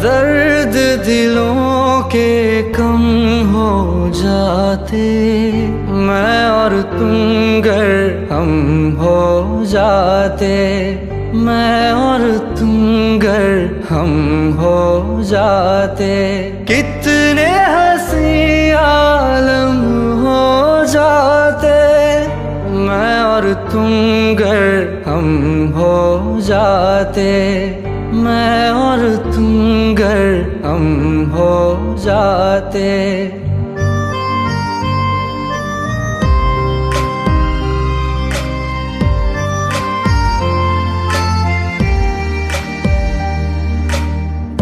दर्द दिलों के कम हो जाते, मैं और तुम गर हम हो जाते, मैं और तुम गर हम हो जाते, कितने हंसी आलम हो जाते, मैं और तुम गर हम हो जाते, मैं और तुम गर हम हो जाते।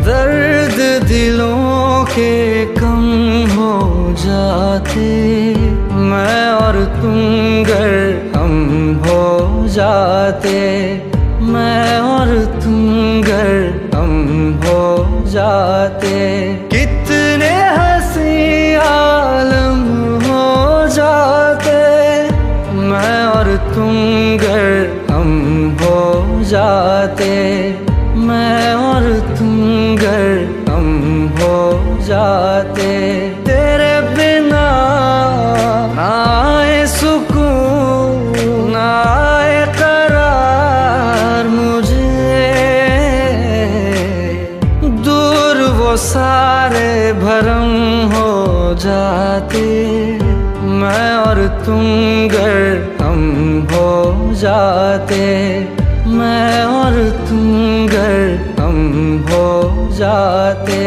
दर्द दिलों के कम हो जाते, मैं और तुम गर हम हो जाते, मैं और तुम गर हम हो जाते, कितने हंसी आलम हो जाते, मैं और तुम गर हम हो जाते, मैं और तुम गर हम हो जाते। तेरे बिना ना आए सुकून ना आए करार मुझे, दूर वो सारे भरम हो जाते, मैं और तुम गर हम हो जाते, मैं और तुम गर हम हो जाते।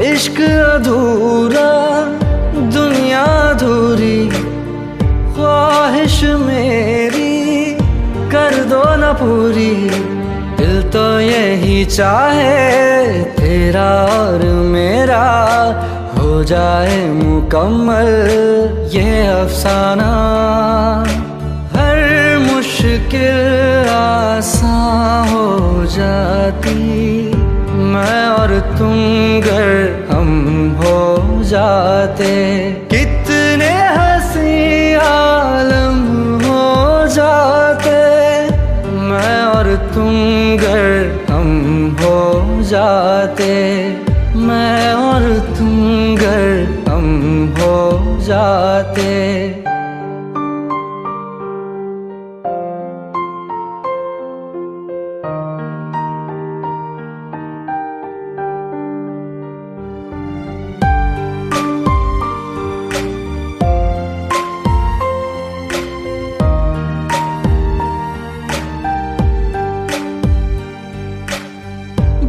इश्क अधूरा दुनिया अधूरी, ख्वाहिश मेरी कर दो न पूरी, दिल तो यही चाहे तेरा और मेरा हो जाए मुकम्मल ये अफसाना, हर मुश्किल आसान हो जाती, मैं और तुम गर हम हो जाते, कितने हंसी आलम हो जाते, मैं और तुम गर हम हो जाते, मैं और तुम गर हम हो जाते।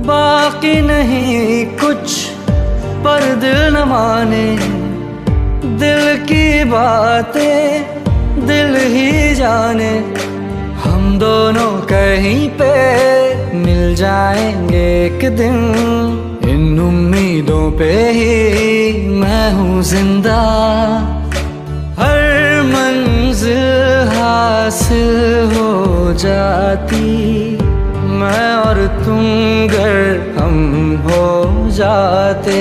बाकी नहीं कुछ पर दिल न माने, दिल की बातें दिल ही जाने, हम दोनों कहीं पे मिल जाएंगे एक दिन, इन उम्मीदों पे ही मैं हूँ जिंदा, हर मंजिल हासिल हो जाती, मैं और तुम गर हम हो जाते,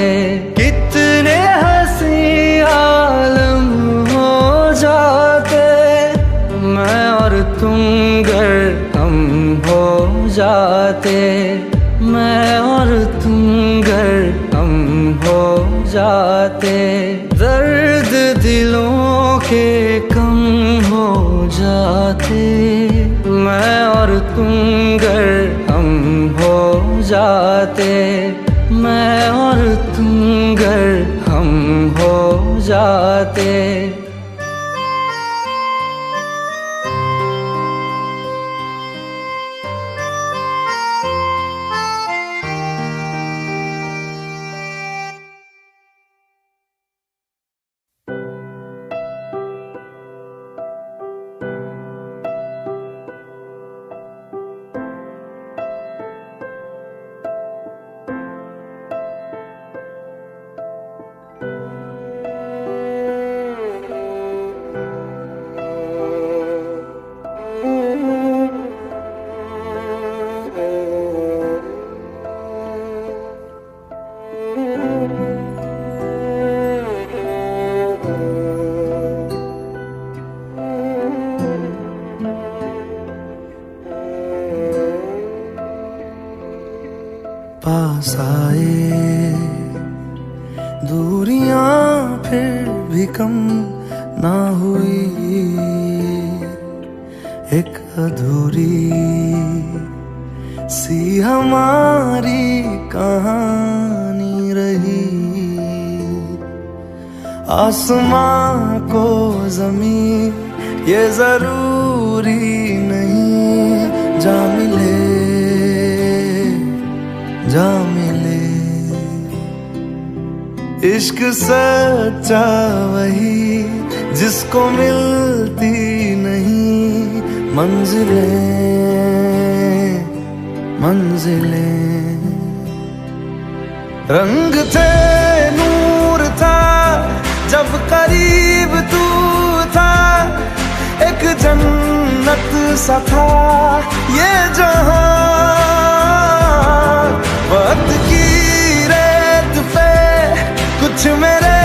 कितने हंसी आलम हो जाते, मैं और तुम गर हम हो जाते, मैं और तुम गर हम हो जाते। दर्द दिलों के कम हो जाते, मैं और तुम गर हम हो जाते, मैं और तुम गर हम हो जाते। कम ना हुई, एक अधूरी सी हमारी कहानी रही। आसमां को ज़मीं ये जरूरी नहीं, जा मिले जा मिले। इश्क सच्चा वही जिसको मिलती नहीं मंजिलें मंजिलें। रंग थे नूर था जब करीब तू था, एक जन्नत सा था ये जहां। वक्त की रेत पे कुछ मेरे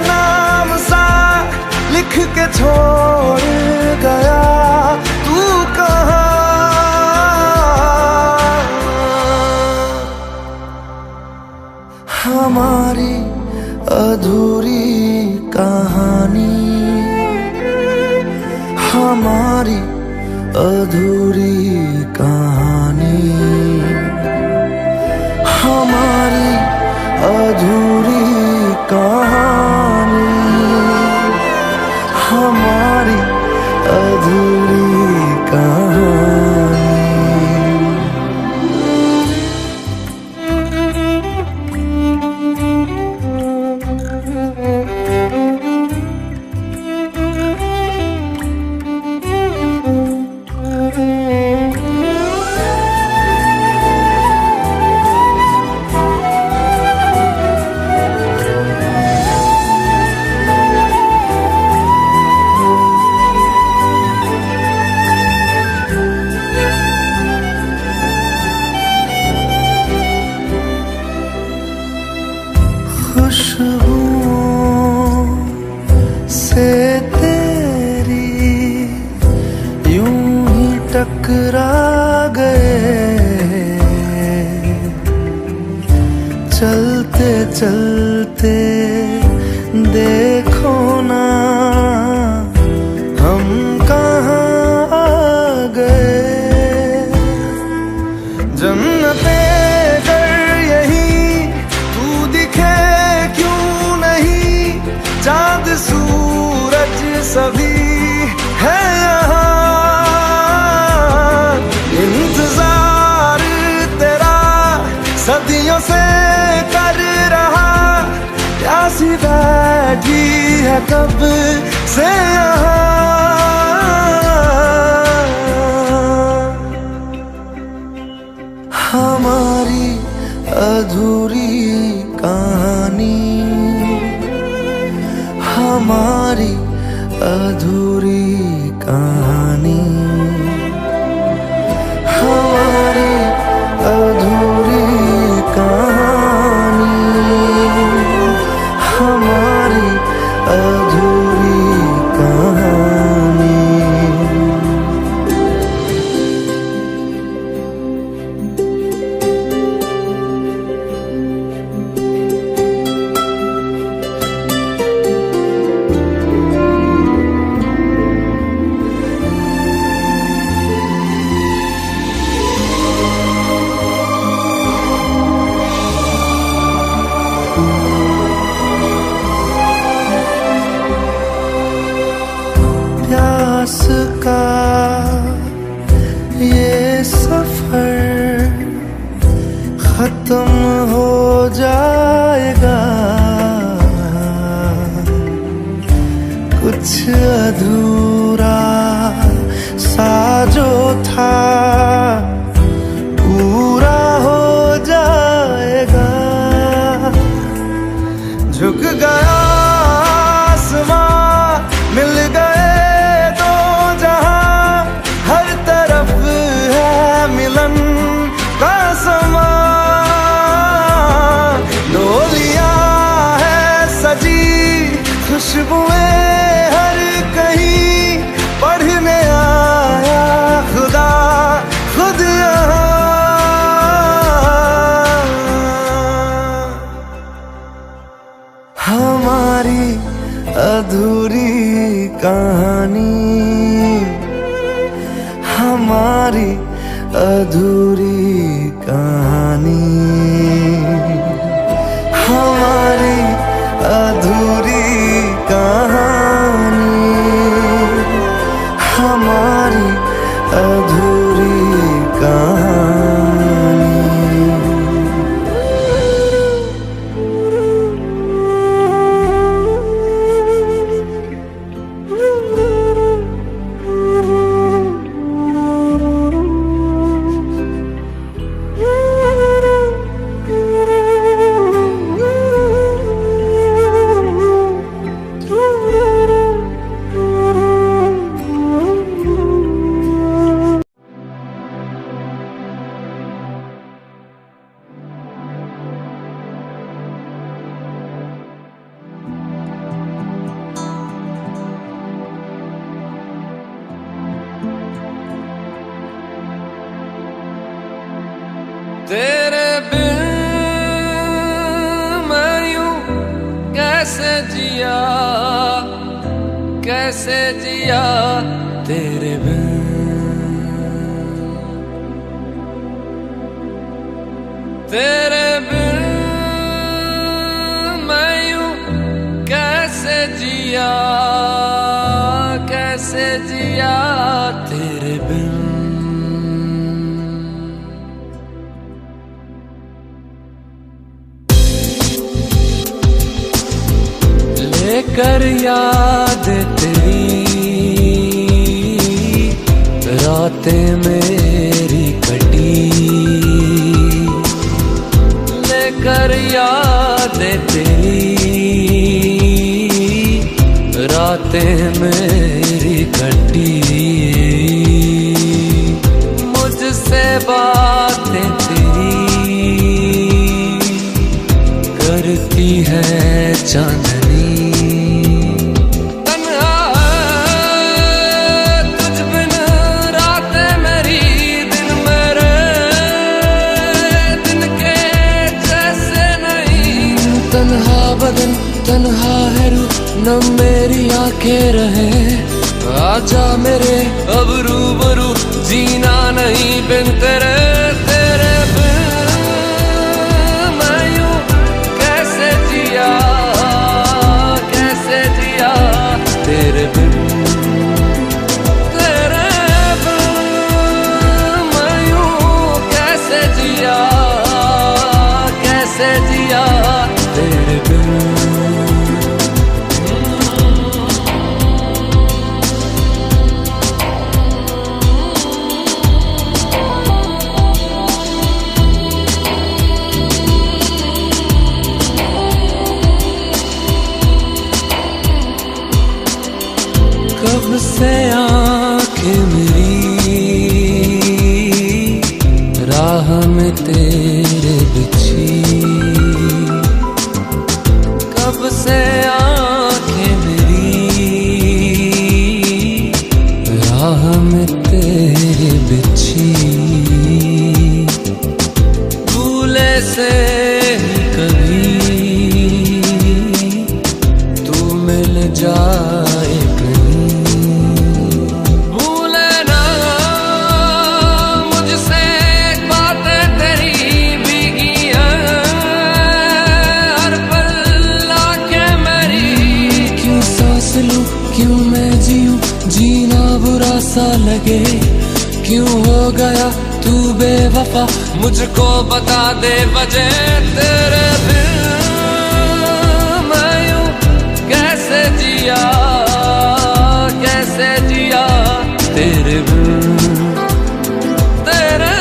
नाम सा लिख के छोड़ गया, तू कहाँ? हमारी अधूरी कहानी, हमारी अधूरी कहानी, हमारी अधूरी कहानी, हमारी अधूरी कहानी। खुशबुओं से तेरी यूं ही टकरा गए, चलते चलते देखो ना हम कहाँ आ गए। जन्नते चाँद सूरज सभी है यहाँ, इंतजार तेरा सदियों से कर रहा, प्यासी बैठी है कब से यहाँ। हमारी अधूरी कहानी, हमारी अधूरी कहानी, हमारी अधूरी कहानी, हमारी अधूरी कहानी। प्यास का ये सफर खत्म हो जाएगा, कुछ अधूरा सा जो था पूरा हो जाएगा। झुक गया आसमां, मिल गए दो जहां, हर तरफ है मिलन का समा। डोलियां है सजी, खुशबुएं हर कहीं, पढ़ने आया खुदा खुद यहाँ। हमारी अधूरी अधूरी कहानी, हमारी अधूरी कहानी, हमारी अधूरी कहानी, हमारी अधूरी कहानी। तेरे बिन मैं यूं कैसे जिया, कैसे जिया तेरे बिन। तेरे बिन मैं यूं कैसे जिया, कैसे जिया तेरे बिन। लेकर याद तेरी रातें मेरी कटी, लेकर याद तेरी रातें मेरी कटी। मुझसे बातें तेरी करती है चांदनी। तन्हा बदन तन्हा है रूह न मेरी आंखें रहे, आजा मेरे अब रूबरू जीना नहीं बिन तेरे। तेरे बिन मैं यूं कैसे जिया, कैसे जिया तेरे बिन। तेरे बिन मैं यूं कैसे जिया, कैसे जिया तेरे बिन। कब से आंखें मेरी राह में तेरे बिछी, कब से आंखें मेरी राह में तेरे बिछी। भूले से कभी तू मिल जाए क्यों मैं जीऊं जीना बुरा सा लगे, क्यों हो गया तू बेवफा मुझको बता दे वजह। तेरे बिन मैं यूं कैसे जिया, कैसे जिया तेरे बिन। तेरे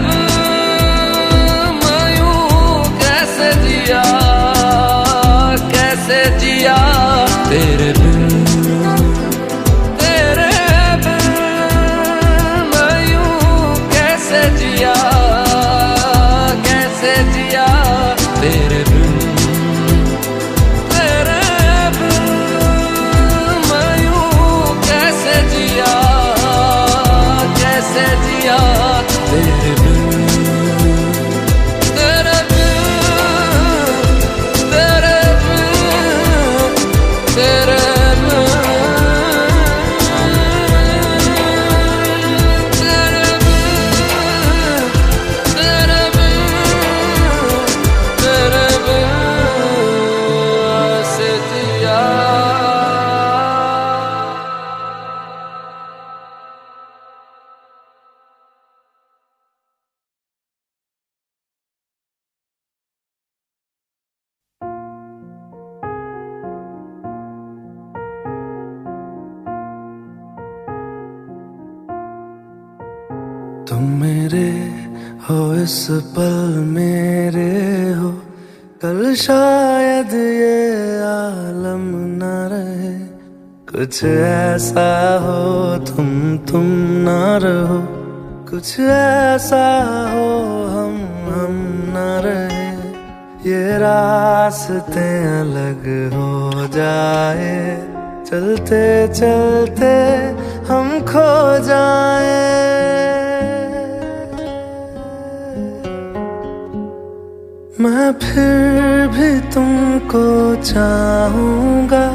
बिन मैं यूं कैसे जिया, कैसे जिया तेरे बिन। कैसे जिया तेरे बिन। तुम मेरे हो इस पल मेरे हो, कल शायद ये आलम न रहे। कुछ ऐसा हो तुम ना रहो, कुछ ऐसा हो हम न रहे। ये रास्ते अलग हो जाए, चलते चलते हम खो जाए। मैं फिर भी तुमको चाहूँगा,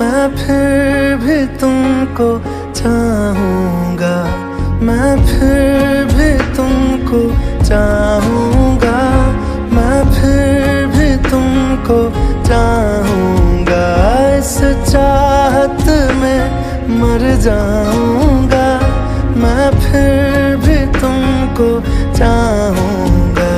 मैं फिर भी तुमको चाहूँगा, मैं फिर भी तुमको चाहूँगा, मैं फिर भी तुमको चाहूँगा। इस चाहत में मर जाऊँगा, मैं फिर भी तुमको चाहूँगा।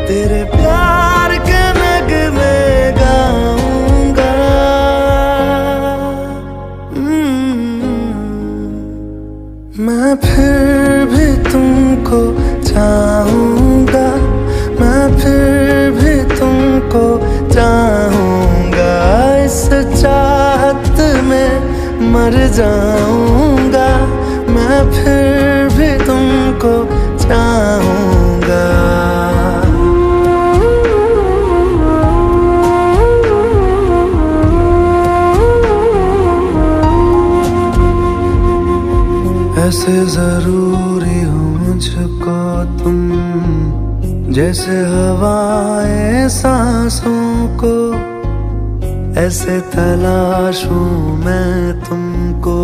तेरे प्यार के नगमे गाऊंगा। मैं फिर भी तुमको चाहूँगा, मैं फिर भी तुमको चाहूँगा। इस चाहत में मर जाऊँगा, मैं फिर भी तुमको चाहूँगा। ऐसे जरूरी हो मुझको तुम, जैसे हवाएं सांसों को। ऐसे तलाशूं मैं तुमको,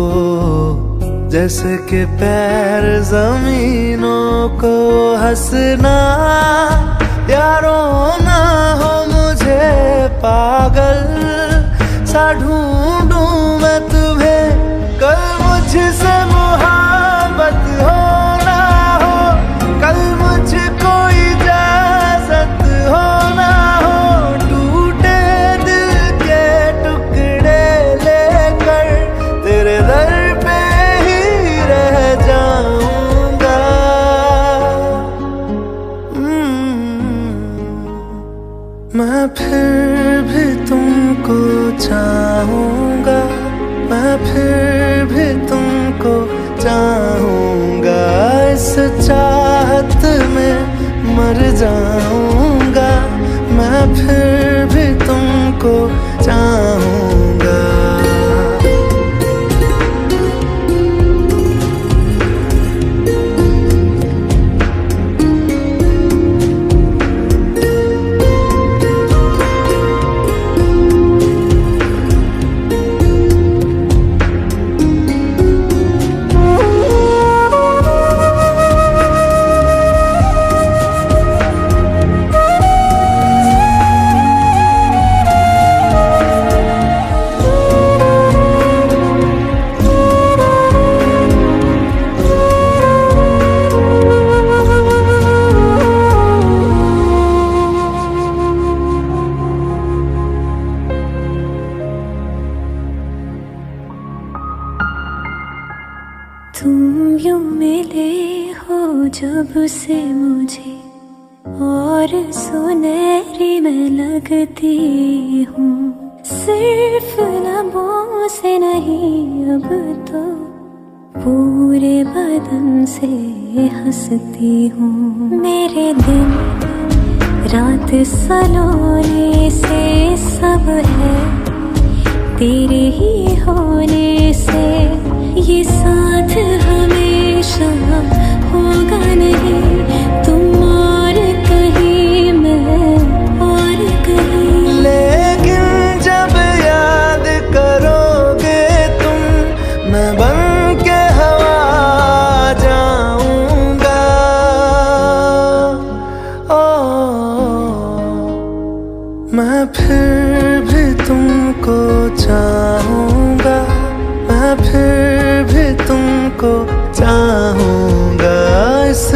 जैसे कि पैर जमीनों को। हंसना या रोना हो मुझे पागल सा ढूंढूं मैं तुम्हें। कल मुझसे मोहब्बत हो ना हो, कल मुझको इजाजत हो ना हो। टूटे दिल के टुकड़े लेकर तेरे दर पे ही रह जाऊंगा। मैं फिर भी तुमको चाहूँगा, मैं फिर भी तुमको चाहूँगा। इस चाहत में मर जाऊँगा, मैं फिर भी तुमको चाहूँगा। तुम यूं मिले हो जब से मुझे, और सुनहरी मैं लगती हूँ। सिर्फ लबों से नहीं अब तो पूरे बदन से हंसती हूँ। मेरे दिन रात सलोने से सब है तेरे ही होने से। ये साथ हमेशा होगा नहीं, तुम और कहीं मैं और कहीं। लेकिन जब याद करोगे तुम, मैं बन के हवा जाऊंगा। मैं फिर भी तुमको चाहूँगा, मैं फिर भी तुमको चाहूँगा। इस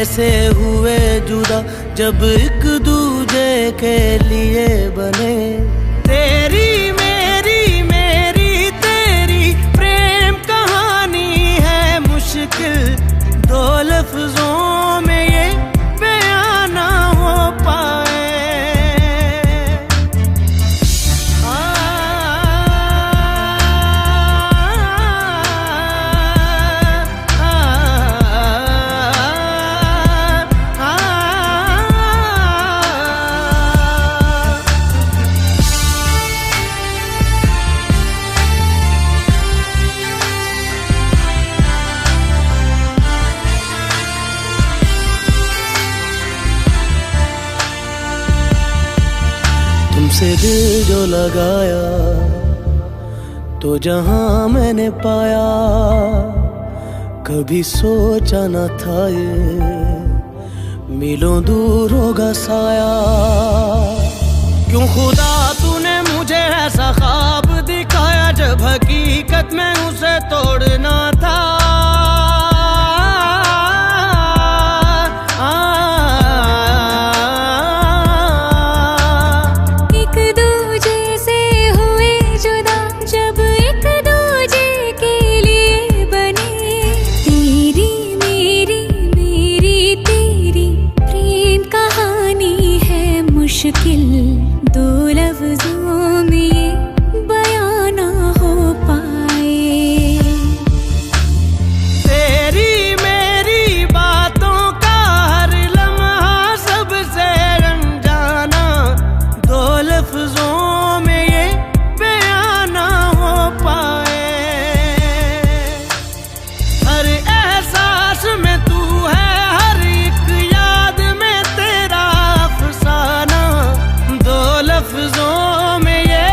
कैसे हुए जुदा जब एक दूजे के लिए बने। तेरी मेरी तेरी प्रेम कहानी है मुश्किल, दो लफ्जों में ये बयां ना हो पाए। तुमसे दिल जो लगाया तो जहां मैंने पाया, कभी सोचा न था ये मीलों दूर होगा साया। क्यों खुदा तूने मुझे ऐसा ख्वाब दिखाया जब हकीकत में उसे तोड़ना था। मुश्किल दो लफ्जों में ये बयां ना हो पाए। तेरी मेरी बातों का हर लम्हा सबसे अनजाना, दो लफ्जों में ये बयां ना हो पाए। हर एहसास में तू है, हर एक याद में तेरा अफसाना, दो लफ्जों में ये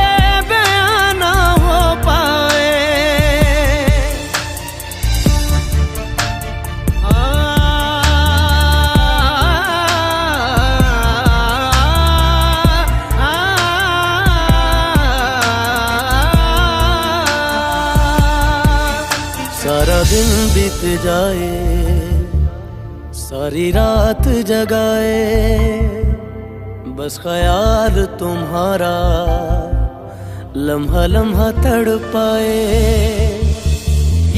बयां ना हो पाए। सारा दिन बीत जाए, सारी रात जगाए, बस ख्याल तुम्हारा लम्हा लम्हा तड़पाए।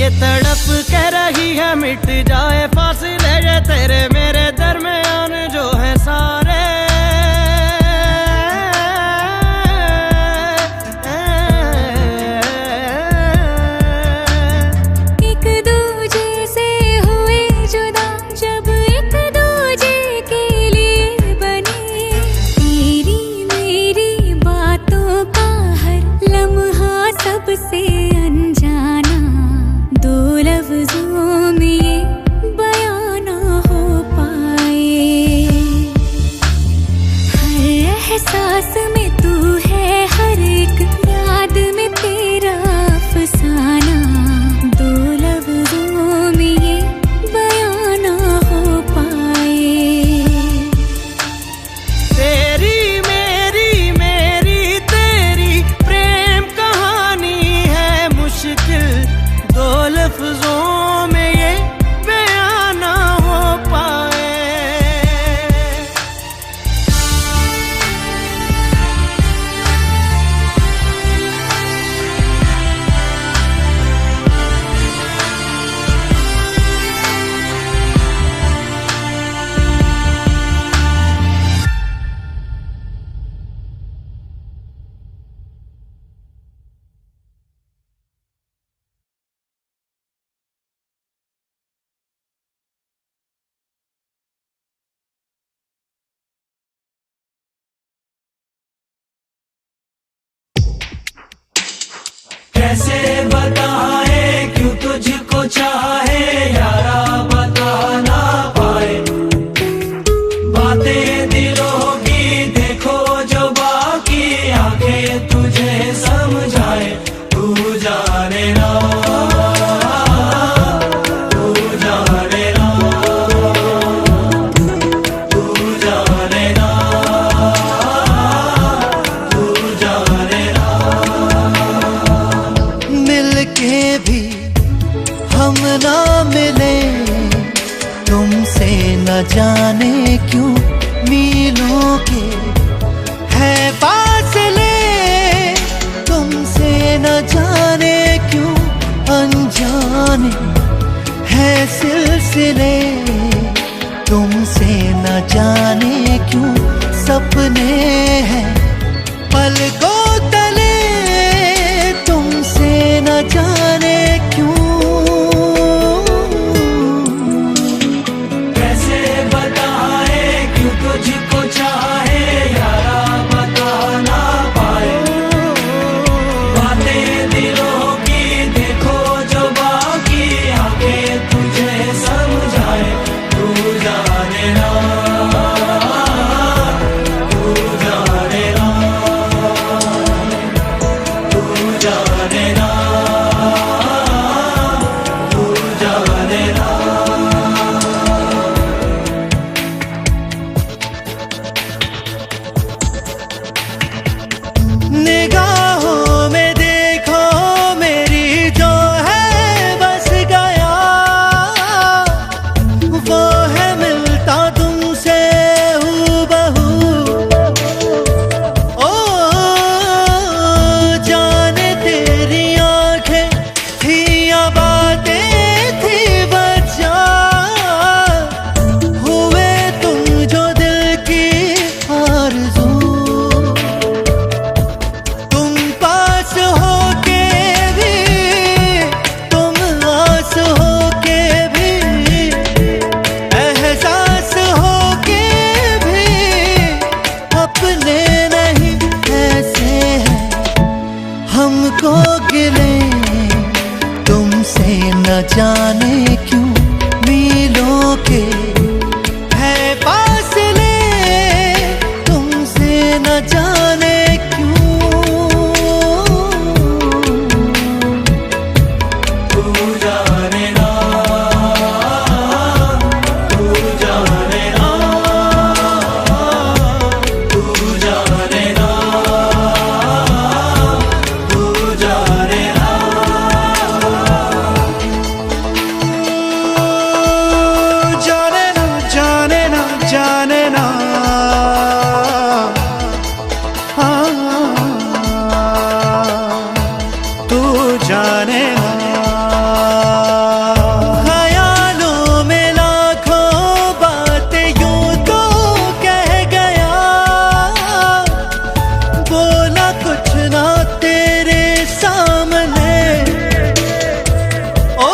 ये तड़प कह रही है मिट जाए फासले ये तेरे मेरे दरमियान जो है सारे। एक दूजे से हुए जुदा जब एक दूजे के लिए बने। तेरी मेरी बातों का हर लम्हा सबसे अनजाना, दो लफ्जों में ये बयां ना हो पाए। हर एहसास में तू है, हर एक याद में तेरा अफसाना, दो लफ्जों में ये बयां ना हो पाए। तेरी मेरी तेरी प्रेम कहानी है मुश्किल, दो लफ्जों में ये बयां ना हो पाए। कैसे बताए क्यों तुझको चाहे यारा, बता ना पाए बातें दिलों की। देखो जो बाकी आंखें तुझे समझाए, तू जाने ना, तू जाने ना, तू जाने ना, तू जाने ना। मिलके भी हम ना मिले, तुमसे न जाने क्यों मीलों के है फासले, तुमसे न जाने क्यों अनजाने है सिलसिले, तुमसे न जाने क्यों सपने हैं पलकों तले, तुमसे न जाने क्यों। कैसे बताए क्यों तुझको चाहे यारा, बता ना पाए बातें दिलों की, देखो जो बाकी आंखें तुझे समझाए। तू जाने ना, तू जाने ना, तू जाने ना, तू जाने ना। निगाहों में देखो मेरी जो है बस गया, वो है मिलता तुमसे हूबहू। ओ जाने तेरी आंखें थी या बातें थी बचा, हुए तुम जो दिल की आरज़ू। तुम पास होके भी, तुम आस होके भी, एहसास होके भी, अपने नहीं ऐसे हैं हमको गिले, तुमसे न जाने क्यों मीलों के है फासले, तुमसे न जाने क्यों। तू जाने ना, तू जाने ना, तू जाने ना, तू जाने ना। जाने ना, जाने ना, जाने ना, हाँ, तू जाने ना। ख्यालों में लाखों बातें यूं तो कह गया, बोला कुछ ना तेरे सामने। ओ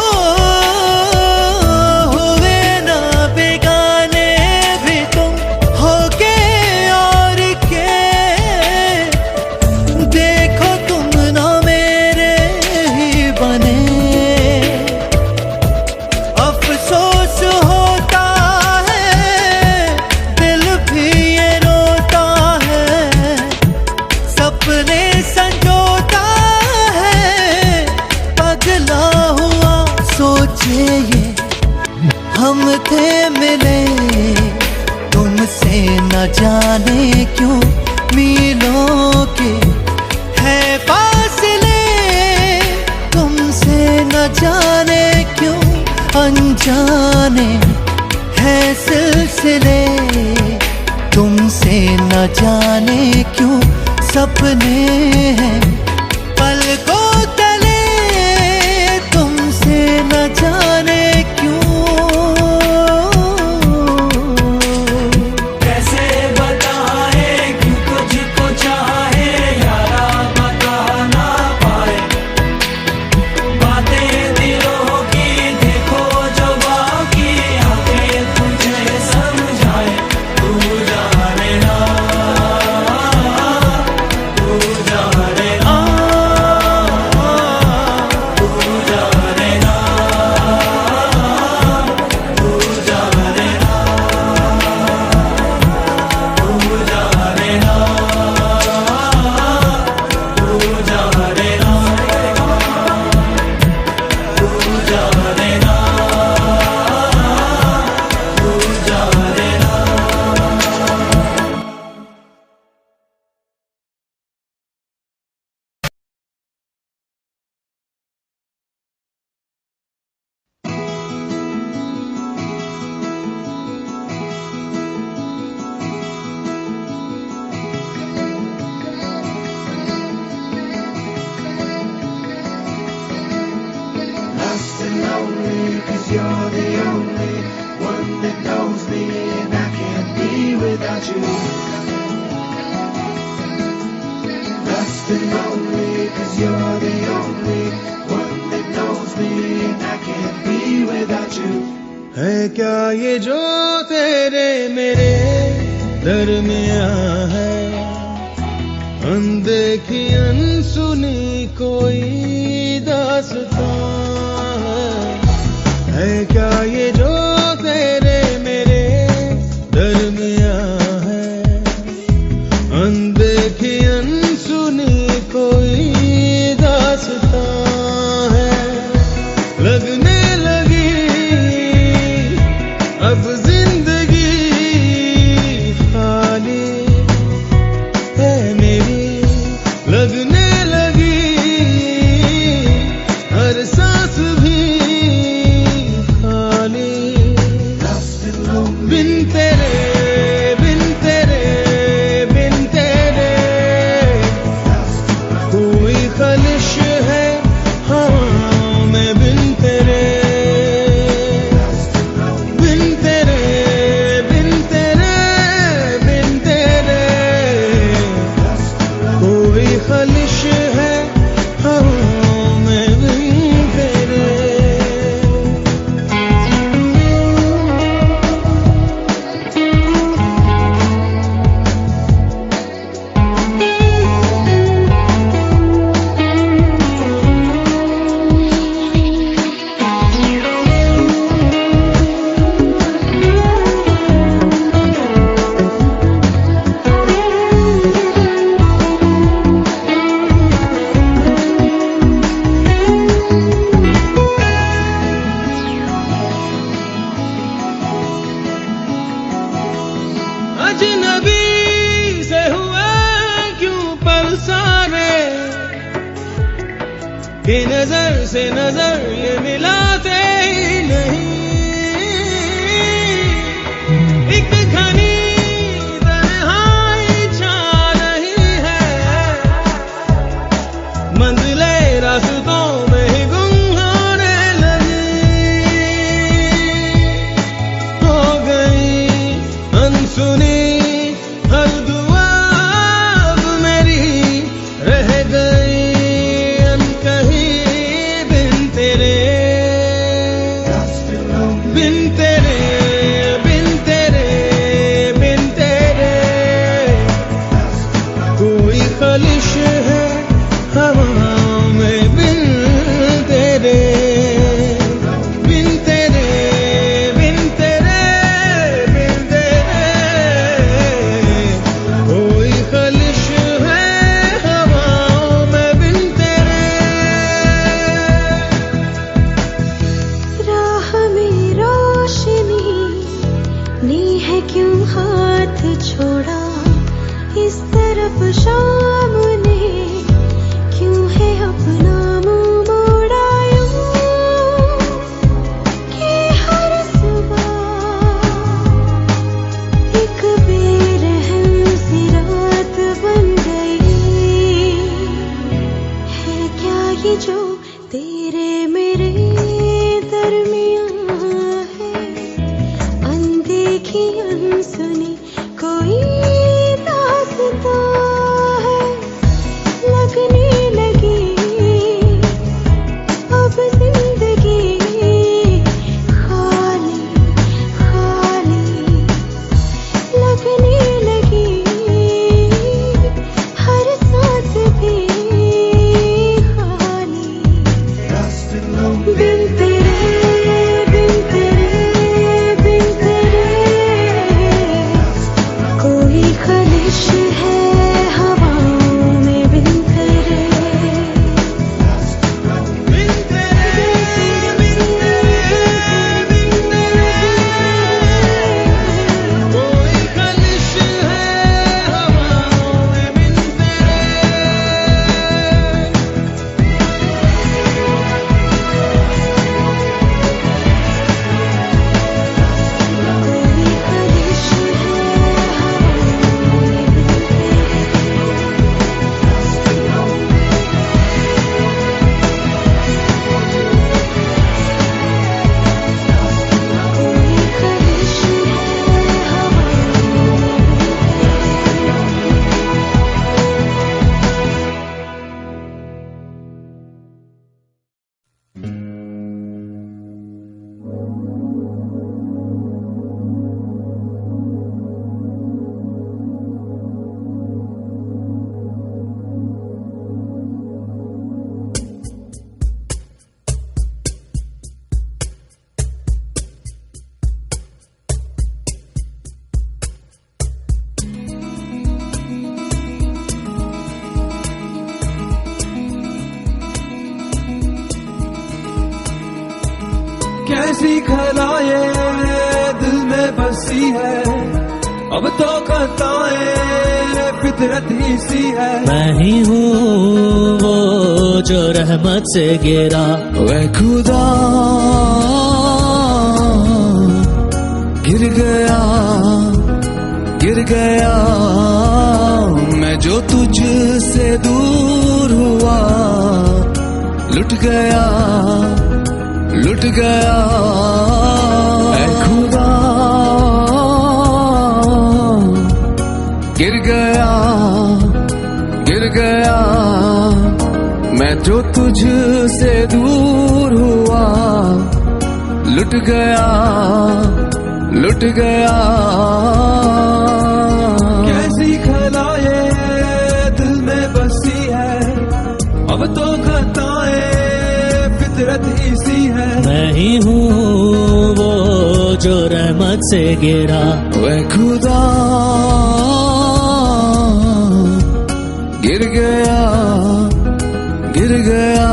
हुए ना बेगाने भी तुम होके और के, देखो तुम ना मेरे ही बने। अफसोस होता है दिल भी ये रोता है, सपने संजोता है पगला हुआ सोचे ये हम थे मिले, तुमसे न जाने क्यों मीलों के है फासले, तुमसे न जाने क्यों अनजाने है सिलसिले, तुमसे न जाने क्यों सपने हैं पलकों तले, तुमसे न जाने क्यों। कैसे बताए क्यों तुझको चाहे यारा, बता ना पाए बातें दिलों की, देखो जो बाकी आंखें तुझे समझाए। तू जाने ना, तू जाने ना, Lost and lonely, 'cause you're the only one that knows me, and I can't be without you. Lost and lonely, 'cause you're the only one that knows me, and I can't be without you. है क्या ये जो तेरे मेरे दरमियां है, अनदेखी अनसुनी कोई दास्तां है क्या ये जो तेरे मेरे दरमियां है, अनदेखी अनसुनी कोई दास्तां है। लगने लगी अब जिंदगी खाली है मेरी, लगने लगी हर सांस भी खाली। बिन तेरे बिन तेरे बिन तेरे कोई खलिश है हाँ मैं बिन तेरे, बिन तेरे बिन तेरे बिन तेरे कोई खलिश है हाँ मैं बिन तेरे। अजनबी से हुआ क्यों पलसारे कि नजर से नजर ये मिलाते ही नहीं। एक घनी तन्हाई छा रही है, मंजिले रास्तों में ही गुम होने लगी। हो गई अनसुनी हर दुआ अब मेरी, रह गई अनकही बिन तेरे, बिन तेरे बिन तेरे बिन तेरे कोई खलिश है हवा में बिन तेरे, बिन तेरे बिन तेरे बिन तेरे कोई खलिश है हवाओं में बिन तेरे। राह में रोशनी नी है क्यों हाथ छोड़ा, इस तरफ शाम ने क्यों है अपना मुंह मोड़ा यूं कि हर सुबह एक बेरहम सी रात बन गई। है क्या ये जो तेरे मेरे दरमियां है, अनदेखी अनसुनी कोई दास्तां है। कैसी खलाए दिल में बसी है, अब तो खताएं फितरत ही सी है। मैं ही हूँ वो जो रहमत से गिरा, वह खुदा गिर गया, गिर गया मैं जो तुझसे दूर हुआ, लुट गया, लुट गया ऐ खुदा, गिर गया, गिर गया मैं जो तुझसे दूर हुआ, लुट गया, लुट गया। कैसी खलाए दिल में बसी है, अब तो खताएं फितरत ही सी है। मैं ही हूँ वो जो रहमत से गिरा, वह खुदा गिर गया, गिर गया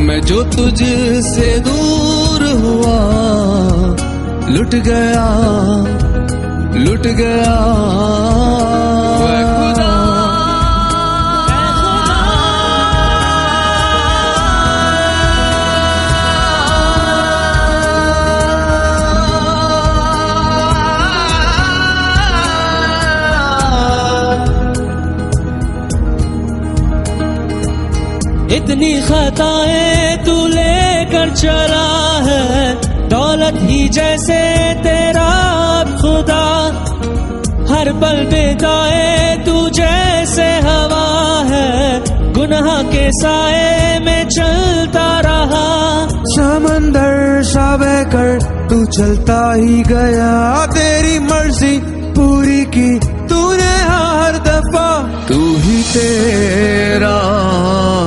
मैं जो तुझसे दूर हुआ, लुट गया, लुट गया वह खुदा। इतनी खताएं तू लेकर चला है, दौलत ही जैसे तेरा खुदा, हर पल बेदाए तू जैसे हवा है, गुनाह के साए में चलता रहा। समंदर सा बहकर तू चलता ही गया, तेरी मर्जी पूरी की तूने हर दफा। तू ही तेरा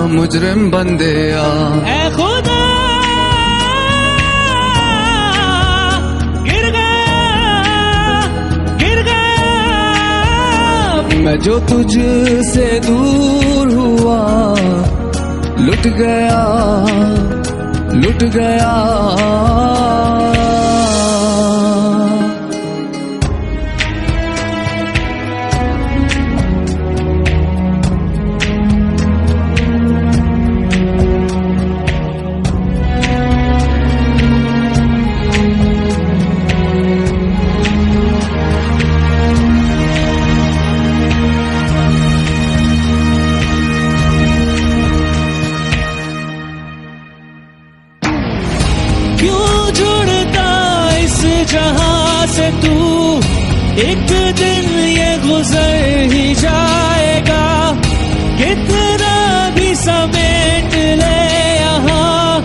मुजरिम बंदे आ, ऐ खुदा गिर गया, गिर गया मैं जो तुझसे दूर हुआ, लुट गया, लुट गया। क्यों जुड़ता इस जहां से तू, एक दिन ये गुजर ही जाएगा, कितना भी समेट ले यहाँ,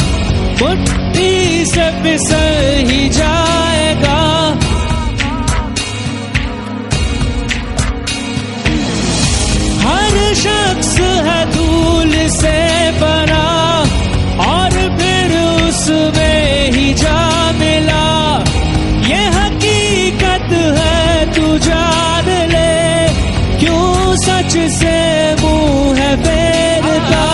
मुट्ठी से फिसल ही जाएगा। हर शख्स है धूल से बना, और फिर उसमें ही जा मिला, ये हकीकत है तू जान ले, क्यों सच से मुंह है फेरता।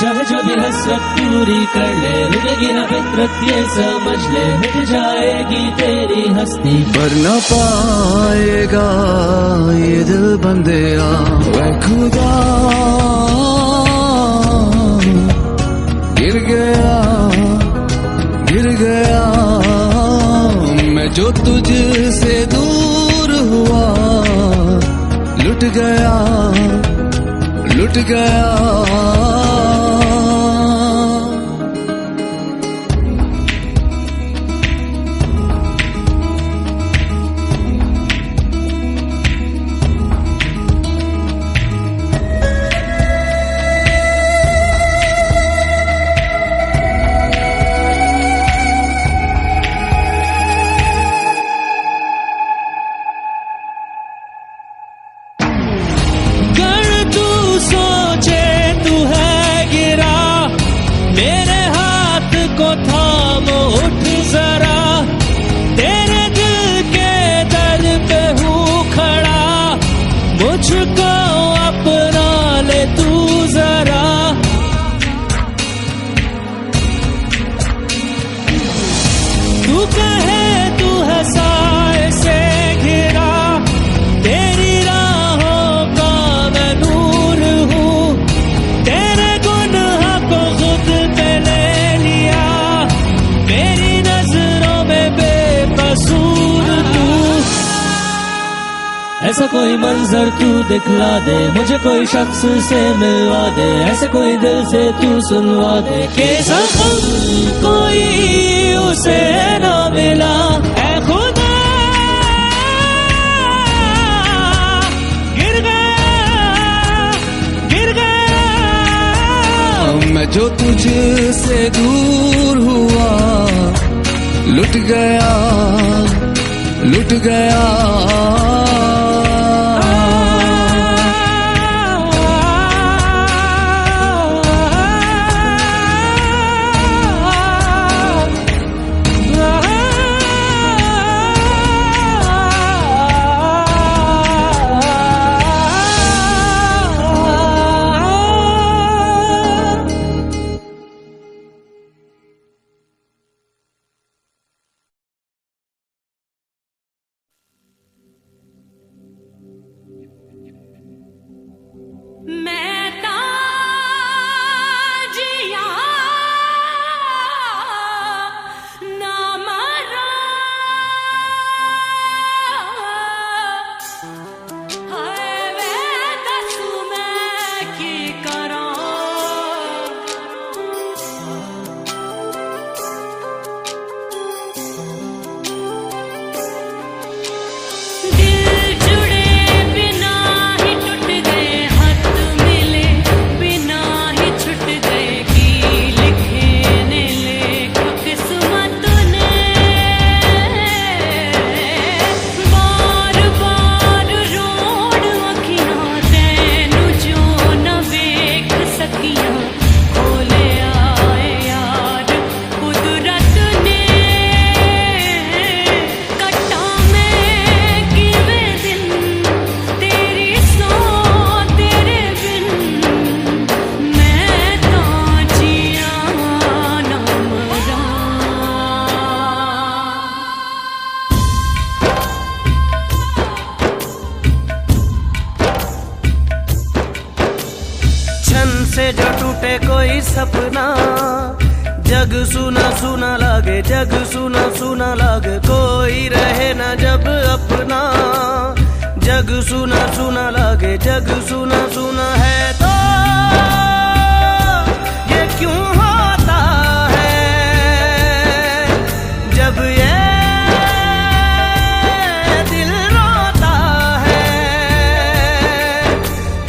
चाहे जो भी हसरत पूरी कर ले, रुकेगी ना फितरत ये समझ ले, मिट जाएगी तेरी हस्ती, पर न पाएगा ये दिल बंदे आ, वह खुदा गिर गया, गिर गया मैं जो तुझसे दूर हुआ, लुट गया, लुट गया। ऐसा कोई मंजर तू दिखला दे, मुझे कोई शख्स से मिलवा दे, ऐसे कोई दिल से तू सुनवा दे कि जख्म कोई उसे ना मिला। ऐ खुदा गिर गया मैं जो तुझसे दूर हुआ, लुट गया लुट गया। मैं जिया ना मरा, हाय वे दस मैं की करा। दिल जुड़े बिना ही टूट गए, हाथ मिले बिना ही छूट गए, की लिखे ने लेखो किस्मत ने। बार बार रोड़ अखियां तैनू जो न वेख सकियां, खोले आए यार कुदरत ने। कट्टा में किवे दिन तेरी सौ तेरे बिन, मैं तां जिया ना मरा। छन से जो टूटे कोई सपना, जग सुना सुना लागे, जग सुना सुना लागे, कोई रहे ना जब अपना। जग सुना सुना लागे, जग सुना सुना है तो ये क्यों होता है, जब ये दिल रोता है।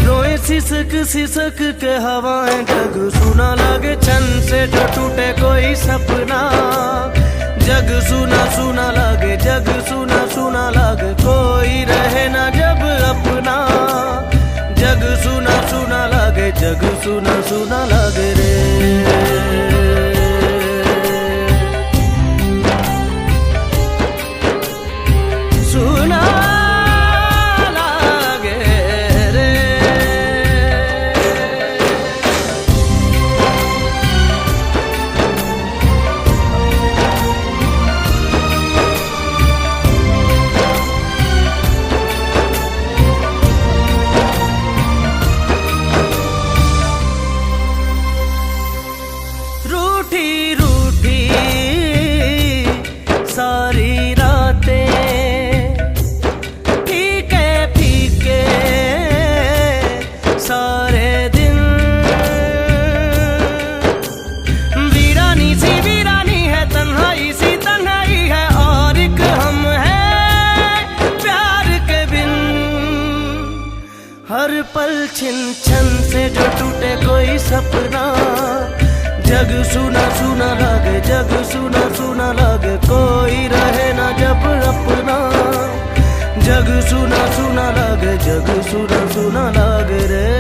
रोए सिसक सिसक के हवाएं, जग सुना लागे, छन से जो टूटे कोई सपना। जग सुना सुना लागे, जग सुना सुना लागे, कोई रहे ना जब अपना। जग सुना सुना लागे, जग सुना सुना लागे रे। सुना लागे रे। रूठी रूठी सारी रातें, फीके फीके सारे दिन। वीरानी सी वीरानी है, तन्हाई सी तन्हाई है, और एक हम है प्यार के बिन। हर पल छिन छन से जो टूटे कोई सपना। जग सुना सुना लागे, जग सुना सुना लागे, कोई रहे ना जब अपना। जग सुना सुना लागे, जग सुना सुना लागे रे।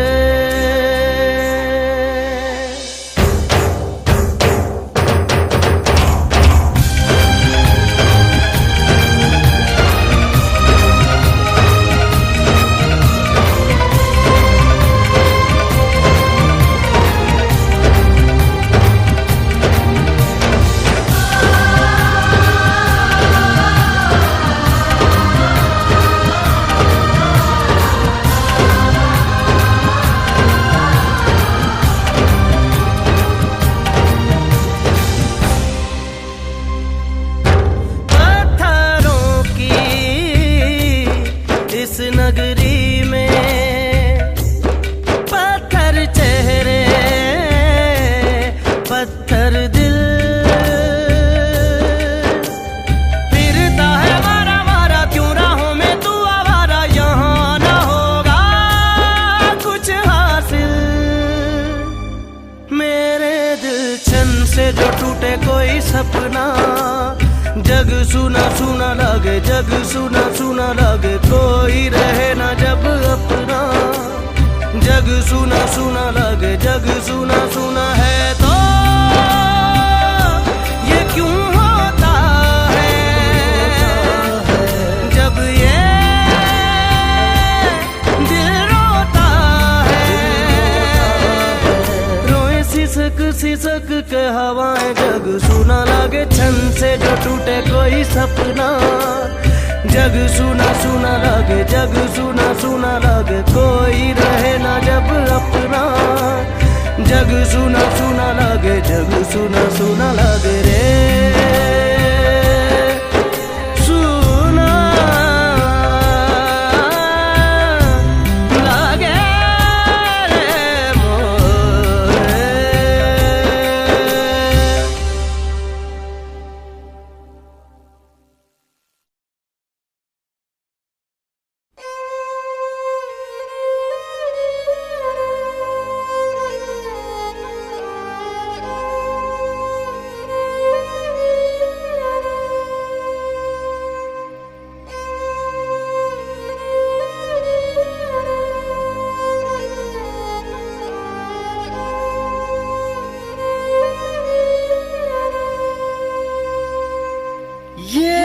बेखतर दिल फिरता है मारा मारा, क्यों राहों में तू आवारा, यहाँ ना होगा कुछ हासिल। मेरे दिल चन से जो टूटे कोई सपना, जग सुना सुना लगे, जग सुना सुना लगे, कोई रहे ना जब अपना। जग सुना सुना लगे, जग सुना सुना है तो ये क्यों होता है, जब ये दिल रोता है। रोए सिसक सिसक के हवाएं, जग सुना लगे, छन से जो टूटे कोई सपना। जग सुना सुना लगे, जग सुना सुना लगे, कोई रहे ना जब अपना। जग सुना सुना लगे, जग सुना सुना लगे रे, सुना लगे रे मोरे। ये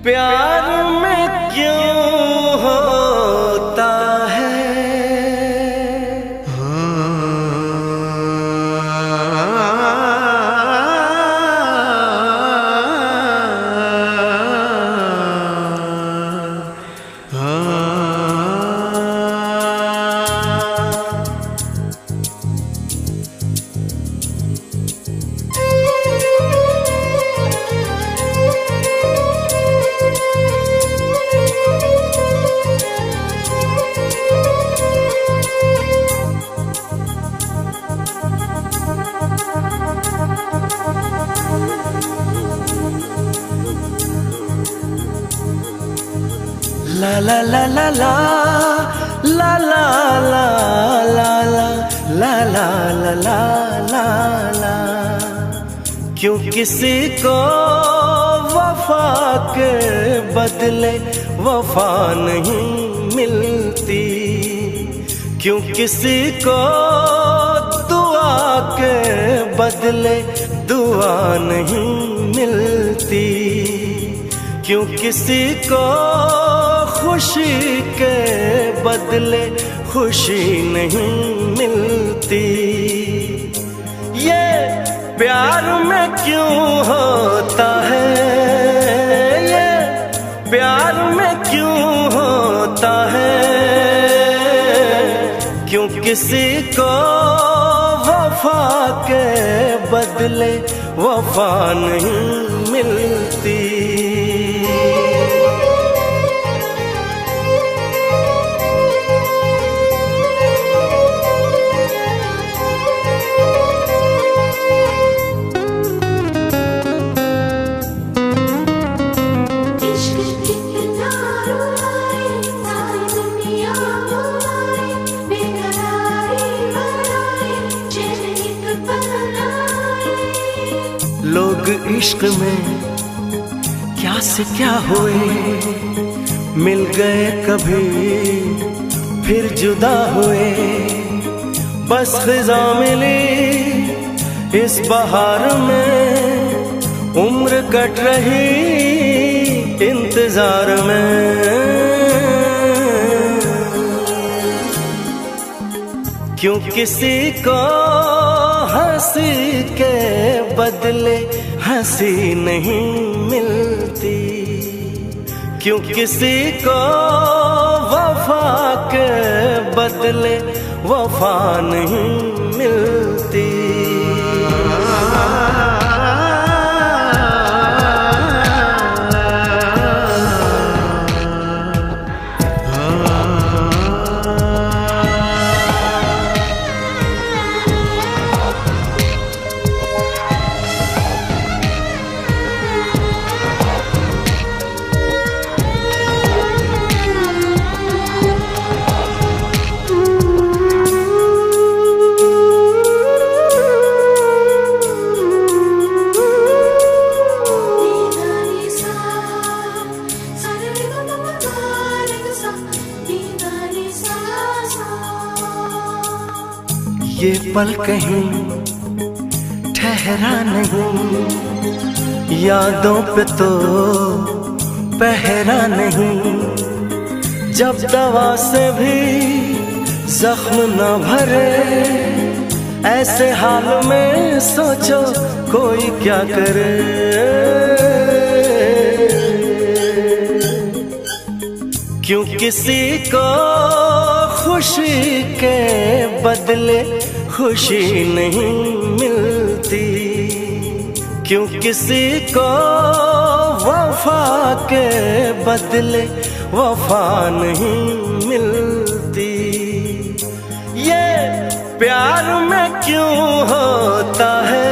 प्यार में क्यों होता है, ला ला ला ला ला ला ला ला ला ला ला ला ला ला ला। क्यों किसी को वफा के बदले वफा नहीं मिलती, क्यों किसी को दुआ के बदले दुआ नहीं मिलती, क्यों किसी को खुशी के बदले खुशी नहीं मिलती। ये प्यार में क्यों होता है, ये प्यार में क्यों होता है, क्यों किसी को वफा के बदले वफा नहीं मिलती। लोग इश्क में क्या से क्या हुए, मिल गए कभी फिर जुदा हुए। बस खिज़ा मिली इस बहार में, उम्र कट रही इंतजार में। क्यों किसी को हंसी के बदले हंसी नहीं मिलती, क्यों किसी को वफा के बदले वफा नहीं मिलती। पल कहीं ठहरा नहीं, यादों पे तो पहरा नहीं। जब दवा से भी जख्म न भरे, ऐसे हाल में सोचो कोई क्या करे। क्यों किसी को खुशी के बदले खुशी नहीं मिलती, क्यों किसी को वफा के बदले वफा नहीं मिलती। ये प्यार में क्यों होता है,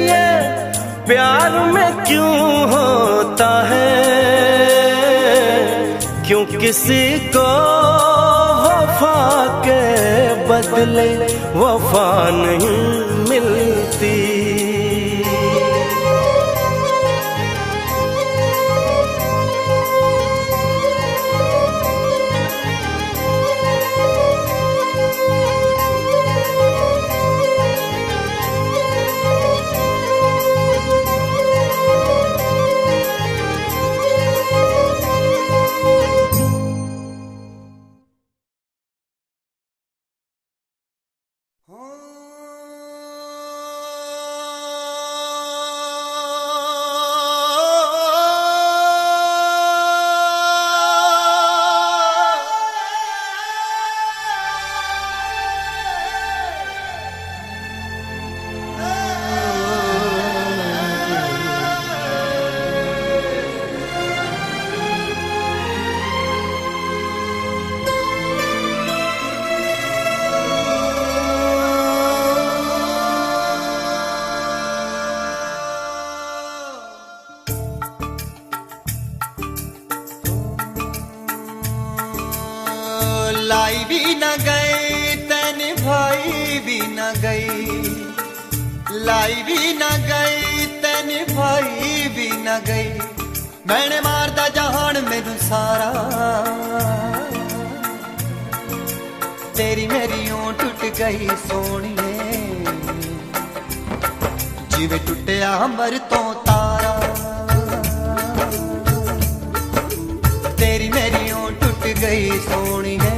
ये प्यार में क्यों होता है, क्यों किसी को वफा के बदले वफा नहीं मिलती। लाई भी न गई तन भाई भी न गई, लाई भी न गई तन भाई भी न गई। मैंने मारदा जहान मैनू सारा, तेरी मेरी ऊं टुट गई सोनिए, जिवें टुटिया अंबर तो तारा। तेरी मेरी ऊं टुट गई सोनिए,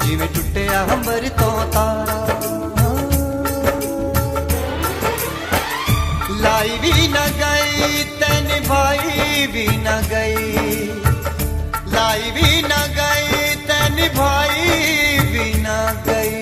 जिवें टुटिया अंबर तो तारा। लाई भी न गई तन भाई भी न गई, लाई भी न गई तन भाई भी न गई।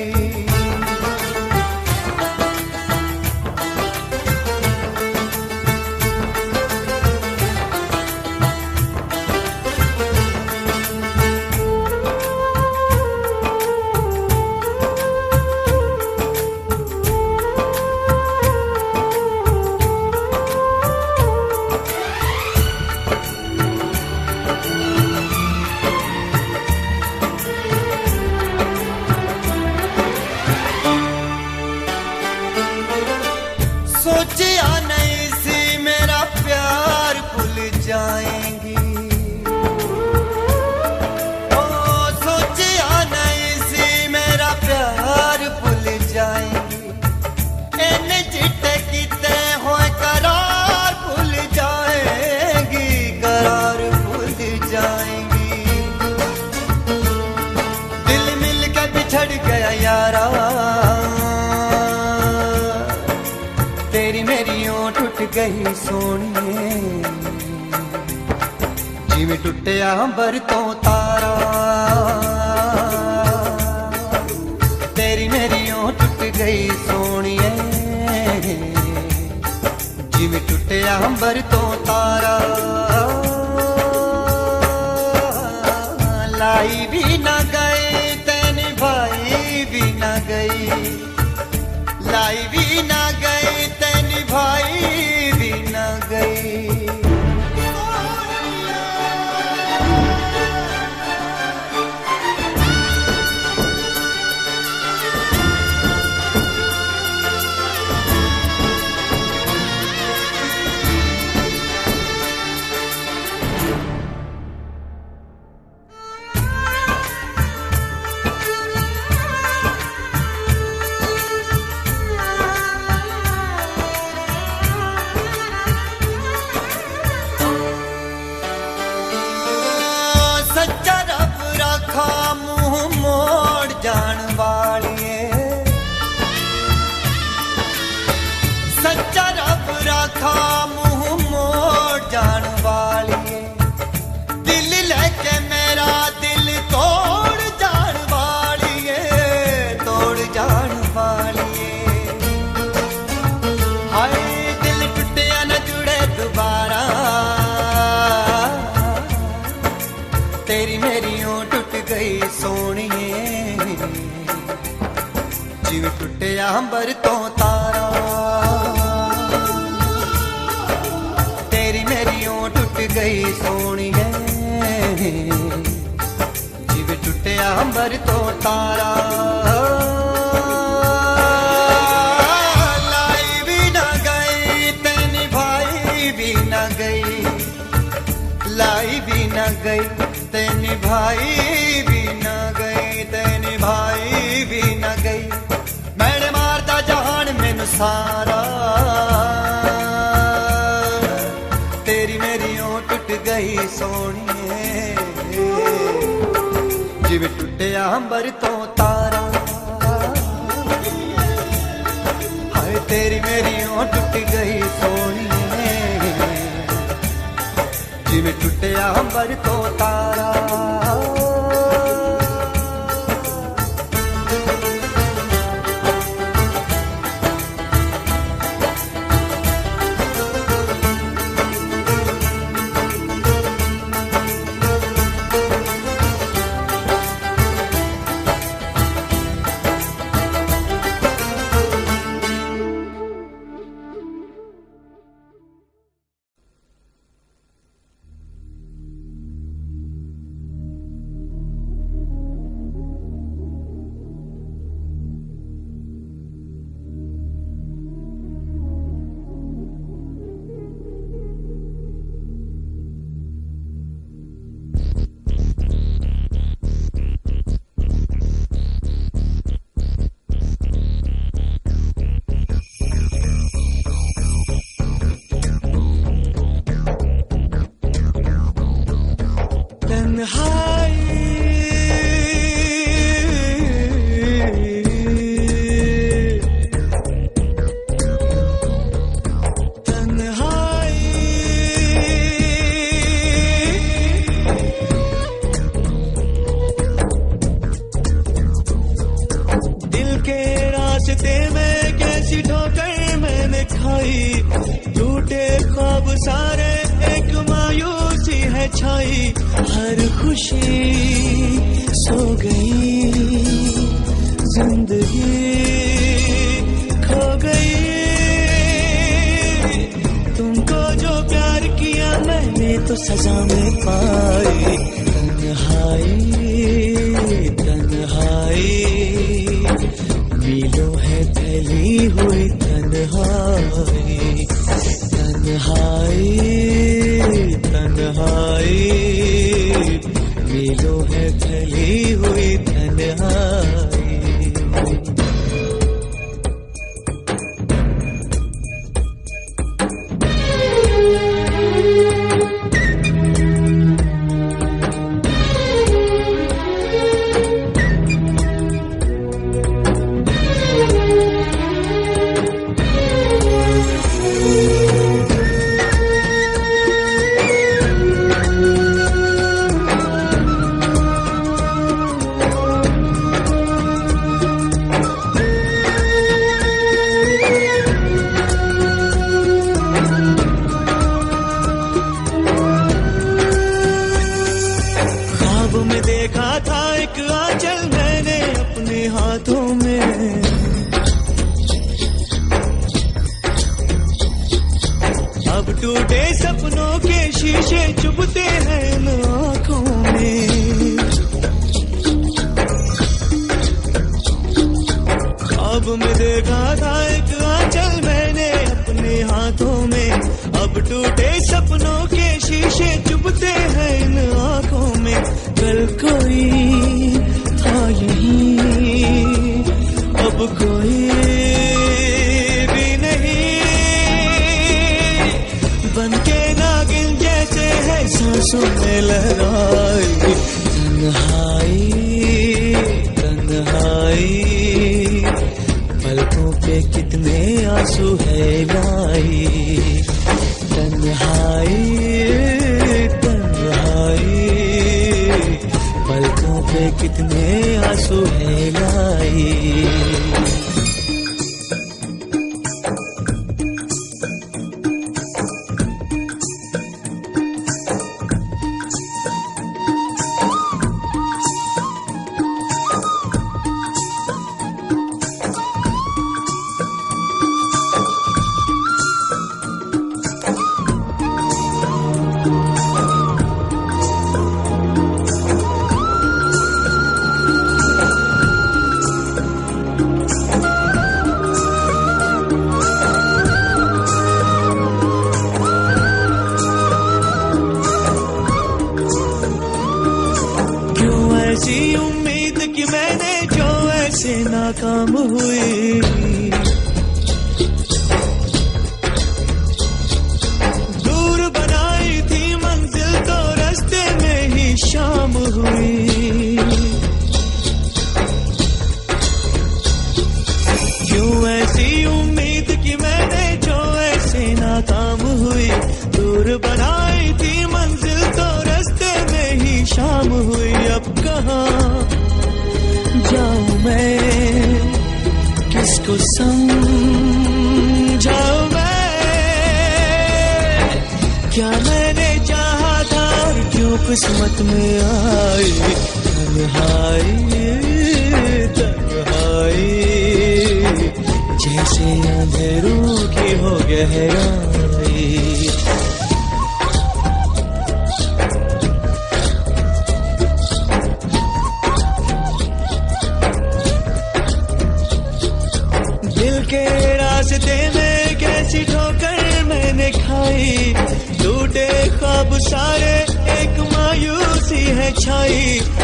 सोचिया नहीं सी मेरा प्यार भूल जाएंगी, ओ सोचिया नहीं सी मेरा प्यार भूल जाएंगी। इन चिट्टे किते होए करार भूल जाएंगी, करार भूल जाएंगी। दिल मिल के बिछड़ गया यारा, तेरी मेरी ऊं टुट गई सोनिए, जिवें टुटिया अंबर तो तारा। तेरी मेरी ऊं टुट गई सोनिए, जिवें टुटिया अंबर तो तारा। लाई भी न गई तन भाई भी न गई, लाई भी न गई तन भाई भी न गई। वालिए सच्चा रब राखा मुंह मोड़ जान वालिए दिल लेके मेरा दिल तोड़ जान वालिए तोड़ जान वालिए हाय दिल टूटिया न जुड़े दोबारा तेरी मेरी ओं टूट गई सोनिए जिवें टुटिया अंबर तो तारा तेरी मेरी ओं टूट गई सोनिए जिवें टुटिया अंबर तो तारा लाई भी ना गई ते निभाई भी ना गई लाई भी ना गई ते निभाई भी ना गई ते निभाई भी ना गई मैंने मारता जहान मैनू सारा तेरी मेरी ओं टूट गई सोनिए जिवें टुटिया अंबर तो तारा हाय तेरी मेरी ओं टूट गई सोनिए जिवें टुटिया अंबर तो तारा टूटे ख्वाब सारे एक मायूसी है छाई हर खुशी सो गई जिंदगी खो गई तुमको जो प्यार किया मैंने तो सजा में पाई तन्हाई तन्हाई मीलों है फैली हुई तन्हाई तन्हाई तन्हाई मीलों है फैली हुई तन्हाई टूटे सपनों के शीशे चुभते हैं इन आँखों में ख्वाब में देखा था एक आंचल मैंने अपने हाथों में अब टूटे सपनों के शीशे चुभते हैं इन आँखों में कल कोई था यहीं अब कोई भी नहीं बनके नागिन जैसे है सांसों में लहराई तन्हाई तन्हाई आंसू है लाई, तन्हाई तन्हाई, पलकों पे कितने आंसू है लाई। ऐसी उम्मीद कि मैंने जो ऐसे नाकाम हुई, दूर बनाई थी मंजिल तो रास्ते में ही शाम हुई। क्यों ऐसी उम्मीद कि मैंने जो ऐसे नाकाम हुई, दूर बनाई थी मंजिल तो रास्ते में ही शाम हुई। अब कहाँ जाऊं मैं, किसको समझाऊं मैं, क्या मैंने चाहा था और क्यों किस्मत में आई तन्हाई तन्हाई, जैसे अंधेरों की हो गहराई। दिल के रास्ते में कैसी ठोकर मैंने खाई, टूटे ख्वाब सारे एक मायूसी है छाई।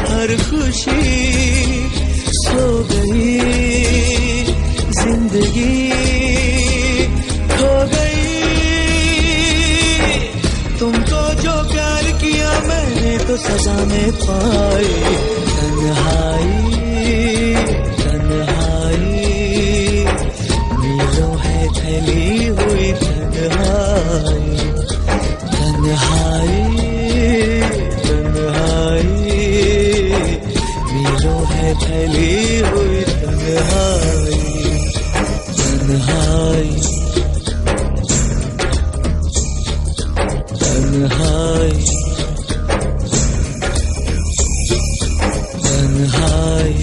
हर खुशी सो गई, जिंदगी खो गई। तुमको जो प्यार किया मैंने तो सजा में पाई तन्हाई तन्हाई, फैली हुई तन्हाई तन्हाई तन्हाई, मीलों है फैली हुई तन्हाई तन्हाई तन्हाई तन्हाई।